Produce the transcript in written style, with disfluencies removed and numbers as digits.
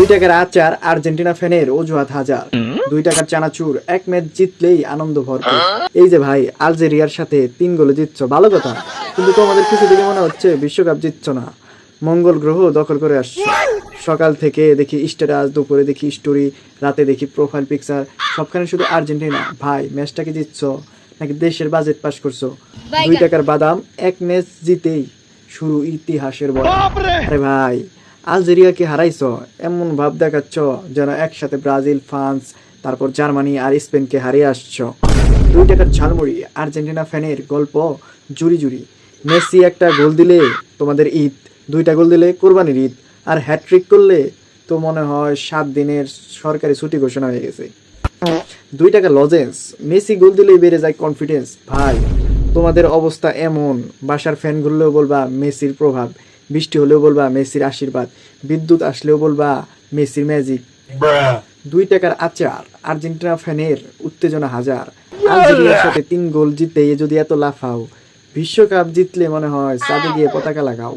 2 টাকার আচার আর্জেন্টিনা ফ্যানের অজুহাত হাজার। 2 টাকার চানাচুর এক ম্যাচ জিতলেই আনন্দ ভরপুর। এই যে ভাই আলজেরিয়ার সাথে 3 গোলে জিতছ, ভালো কথা, কিন্তু তোমাদের খুশি দেখে মনে হচ্ছে বিশ্বকাপ জিতছ না, মঙ্গল গ্রহ দখল করে আসছো। সকাল থেকে দেখি স্ট্যাটাস, দুপুরে দেখি স্টোরি, রাতে দেখি প্রোফাইল পিকচার, সবখানে শুধু আর্জেন্টিনা। ভাই ম্যাচটাকে জিতছ নাকি দেশের বাজেট পাস করছো? 2 টাকার বাদাম এক ম্যাচ জিতেই শুরু ইতিহাসের বই। আরে ভাই আলজেরিয়াকে হারাইছো, এমন ভাব দেখাচ্ছ যেন একসাথে ব্রাজিল, ফ্রান্স, তারপর জার্মানি আর স্পেনকে হারিয়ে আসছো। 2 টাকার ঝালমুড়ি আর্জেন্টিনা ফ্যানের গল্প জুড়ি জুড়ি। মেসি একটা গোল দিলে তোমাদের ঈদ, 2টা গোল দিলে কোরবানির ঈদ, আর হ্যাট্রিক করলে তো মনে হয় 7 দিনের সরকারি ছুটি ঘোষণা হয়ে গেছে। 2 টাকা লজেন্স, মেসি গোল দিলেই বেড়ে যায় কনফিডেন্স। ভাই তোমাদের অবস্থা এমন, বাসার ফ্যান ঘুরলেও বলবা মেসির প্রভাব, বৃষ্টি হলেও বলবা মেসির আশীর্বাদ, বিদ্যুৎ আসলেও বলবা মেসির ম্যাজিক। 2 টাকার আচার আর্জেন্টিনা ফ্যানের উত্তেজনা হাজার। আলজেরিয়ার সাথে 3 গোল জিতে যদি এত লাফাও, বিশ্বকাপ জিতলে মনে হয় চাঁদে গিয়ে পতাকা লাগাও।